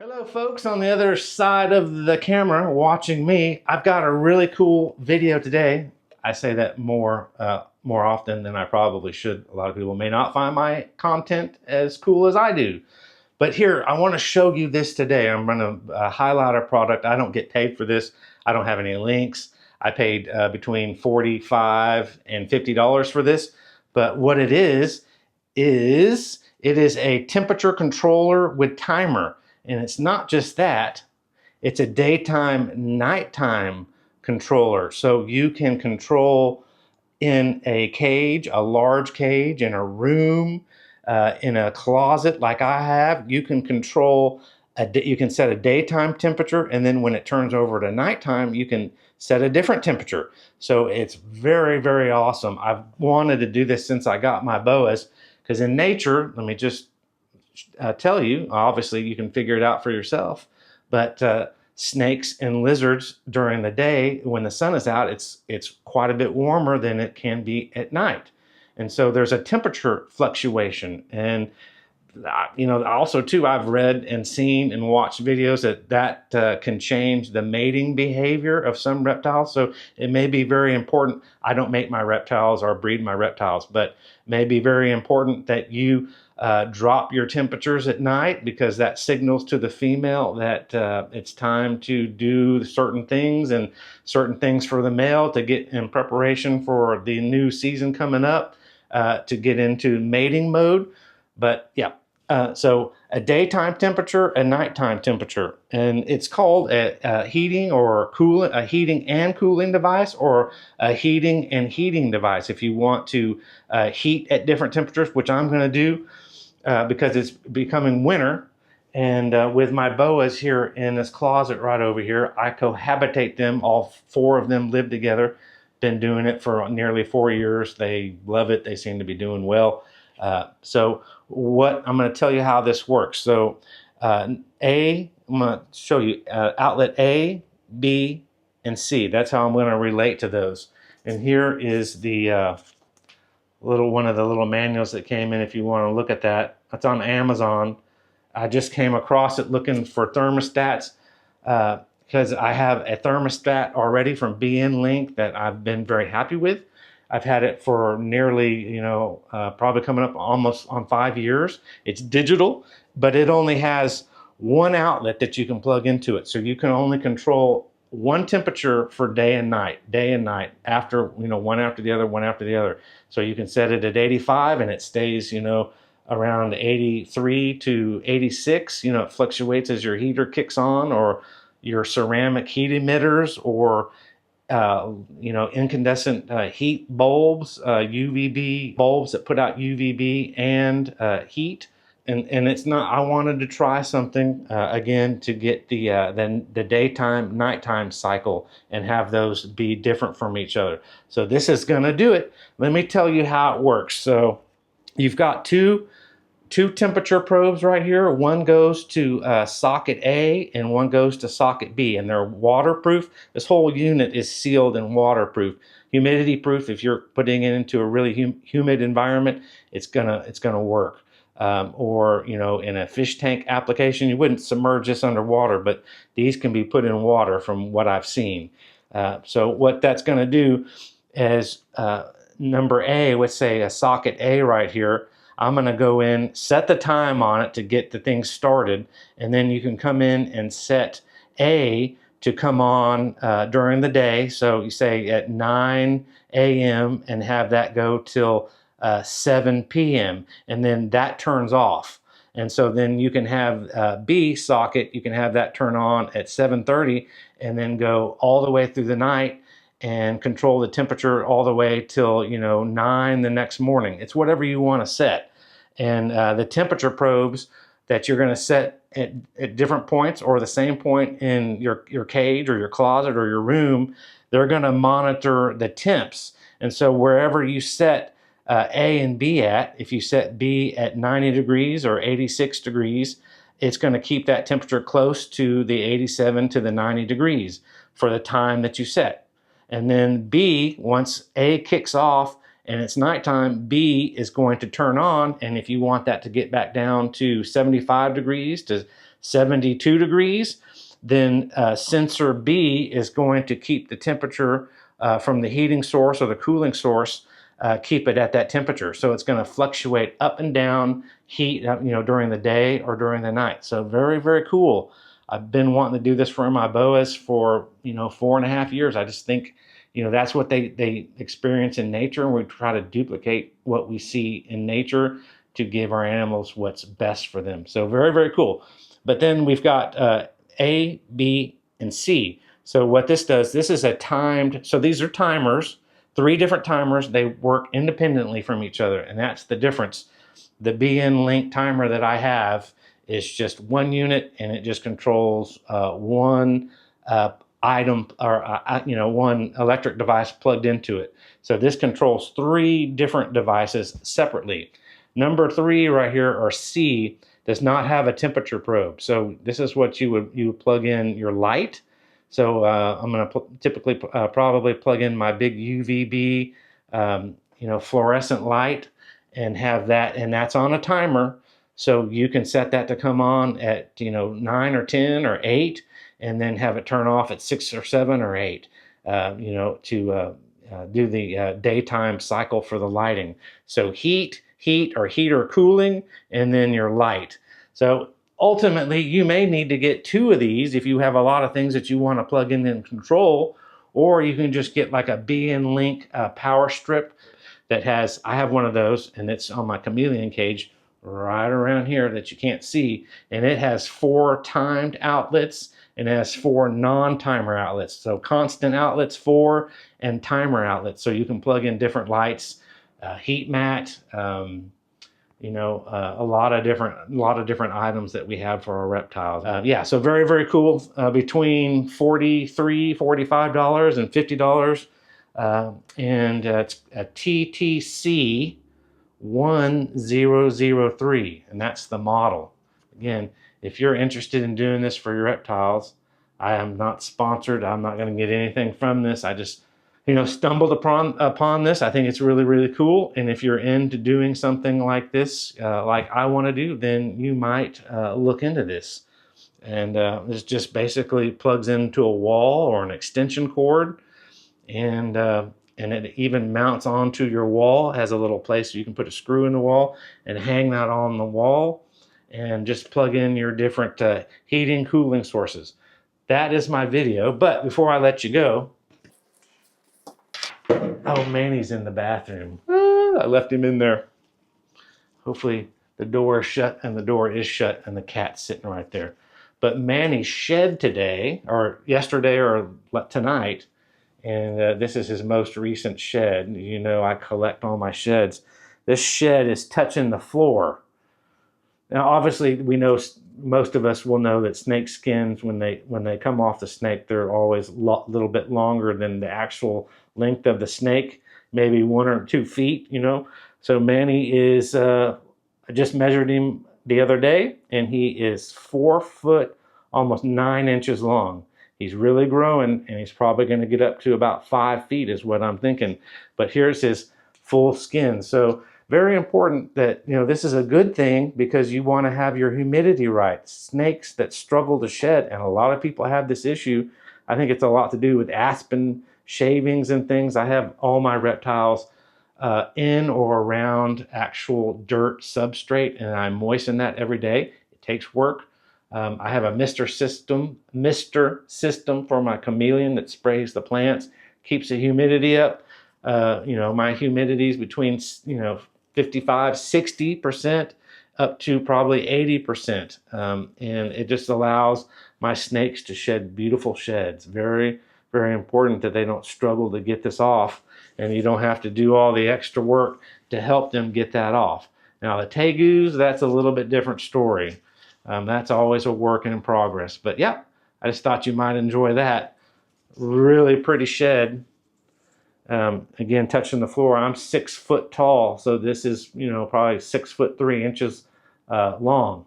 Hello folks on the other side of the camera watching me. I've got a really cool video today. I say that more often than I probably should. A lot of people may not find my content as cool as I do. But here, I want to show you this today. I'm going to highlight a product. I don't get paid for this. I don't have any links. I paid between $45 and $50 for this. But what it is it is a temperature controller with timer. And it's not just that, it's a daytime, nighttime controller. So you can control in a cage, a large cage, in a room, in a closet like I have. You can control, you can set a daytime temperature, and then when it turns over to nighttime, you can set a different temperature. So it's very, very awesome. I've wanted to do this since I got my boas, because in nature, let me just tell you, obviously you can figure it out for yourself, but snakes and lizards during the day when the sun is out, it's quite a bit warmer than it can be at night. And so there's a temperature fluctuation. And also too, I've read and seen and watched videos that can change the mating behavior of some reptiles. So it may be very important. I don't mate my reptiles or breed my reptiles, but it may be very important that you drop your temperatures at night, because that signals to the female that it's time to do certain things, and certain things for the male to get in preparation for the new season coming up, to get into mating mode. But yeah, so a daytime temperature, a nighttime temperature, and it's called a heating or cooling, a heating and cooling device, or a heating and heating device. If you want to heat at different temperatures, which I'm going to do because it's becoming winter, and with my boas here in this closet right over here, I cohabitate them. All four of them live together. Been doing it for nearly 4 years. They love it. They seem to be doing well. So what I'm going to tell you how this works. So I'm going to show you outlet A, B, and C. That's how I'm going to relate to those. And here is the one of the little manuals that came in. If you want to look at that, it's on Amazon. I just came across it looking for thermostats, because I have a thermostat already from BN Link that I've been very happy with. I've had it for nearly, probably coming up almost on 5 years. It's digital, but it only has one outlet that you can plug into it. So you can only control one temperature for day and night, after, one after the other, one after the other. So you can set it at 85 and it stays, around 83 to 86. It fluctuates as your heater kicks on, or your ceramic heat emitters, or incandescent heat bulbs, UVB bulbs that put out UVB and heat. And it's not, I wanted to try something again to get the daytime, nighttime cycle and have those be different from each other. So this is going to do it. Let me tell you how it works. So you've got two temperature probes right here. One goes to socket A and one goes to socket B, and they're waterproof. This whole unit is sealed and waterproof, humidity proof. If you're putting it into a really humid environment, it's gonna work. Or in a fish tank application, you wouldn't submerge this underwater, but these can be put in water from what I've seen. So what that's going to do is number A, let's say a socket A right here, I'm going to go in, set the time on it to get the thing started, and then you can come in and set A to come on during the day. So you say at 9 a.m. and have that go till 7 p.m. and then that turns off. And so then you can have B socket, you can have that turn on at 7:30 and then go all the way through the night and control the temperature all the way till 9 the next morning. It's whatever you want to set. And the temperature probes that you're going to set at different points, or the same point in your cage or your closet or your room, they're going to monitor the temps. And so wherever you set A and B at, if you set B at 90 degrees or 86 degrees, it's going to keep that temperature close to the 87 to the 90 degrees for the time that you set. And then B, once A kicks off and it's nighttime, B is going to turn on. And if you want that to get back down to 75 degrees to 72 degrees, then sensor B is going to keep the temperature from the heating source or the cooling source, keep it at that temperature. So it's going to fluctuate up and down heat, during the day or during the night. So very, very cool. I've been wanting to do this for my boas for 4.5 years. I just think that's what they experience in nature, and we try to duplicate what we see in nature to give our animals what's best for them. So very, very cool. But then we've got A, B, and C. So what this does, this is a timed, so these are timers, 3 different timers. They work independently from each other, and that's the difference. The BN Link timer that I have is just 1 unit, and it just controls one item, or one electric device plugged into it. So this controls 3 different devices separately. Number 3 right here, or C, does not have a temperature probe. So this is what you would plug in your light. So I'm going to typically probably plug in my big UVB fluorescent light and have that, and that's on a timer. So you can set that to come on at 9 or 10 or 8, and then have it turn off at 6 or 7 or 8, to do the daytime cycle for the lighting. So heat or heater cooling, and then your light. So ultimately, you may need to get 2 of these if you have a lot of things that you want to plug in and control, or you can just get like a BN Link power strip that has, I have one of those, and it's on my chameleon cage right around here that you can't see, and it has 4 timed outlets, and it has 4 non-timer outlets. So constant outlets 4, and timer outlets, so you can plug in different lights, heat mat, a lot of different items that we have for our reptiles. Yeah, so very, very cool. Between $43, $45, and $50, and it's a TTC 1003, and that's the model. Again, if you're interested in doing this for your reptiles, I am not sponsored. I'm not going to get anything from this. I just stumbled upon this. I think it's really, really cool. And if you're into doing something like this, like I want to do, then you might look into this. And this just basically plugs into a wall or an extension cord, and it even mounts onto your wall. It has a little place you can put a screw in the wall and hang that on the wall, and just plug in your different heating, cooling sources. That is my video. But before I let you go, oh, Manny's in the bathroom. I left him in there. Hopefully the door is shut, and the door is shut, and the cat's sitting right there. But Manny shed today, or yesterday, or tonight, and this is his most recent shed. I collect all my sheds. This shed is touching the floor. Now, obviously, we know, most of us will know that snake skins, when they come off the snake, they're always a little bit longer than the actual length of the snake, maybe 1 or 2 feet. So Manny is, I just measured him the other day, and he is 4 foot, almost 9 inches long. He's really growing, and he's probably going to get up to about 5 feet is what I'm thinking. But here's his full skin. So very important that, this is a good thing, because you want to have your humidity right. Snakes that struggle to shed, and a lot of people have this issue. I think it's a lot to do with aspen shavings and things. I have all my reptiles in or around actual dirt substrate, and I moisten that every day. It takes work. I have a Mister system for my chameleon that sprays the plants, keeps the humidity up. My humidity is between 55, 60% up to probably 80%, and it just allows my snakes to shed beautiful sheds. Very, very important that they don't struggle to get this off, and you don't have to do all the extra work to help them get that off. Now the tegus, that's a little bit different story. That's always a work in progress. But yeah, I just thought you might enjoy that. Really pretty shed. Again, touching the floor. I'm 6 foot tall, so this is probably 6 foot 3 inches long.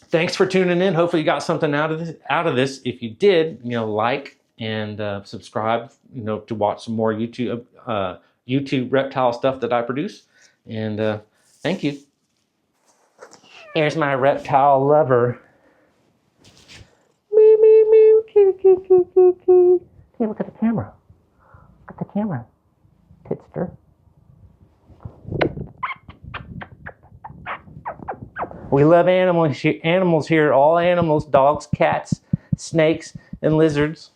Thanks for tuning in. Hopefully you got something out of this. If you did, like and subscribe, to watch some more YouTube reptile stuff that I produce. And thank you. Here's my reptile lover. Hey, look at the camera. Look at the camera, Titster. We love animals here. All animals, dogs, cats, snakes, and lizards.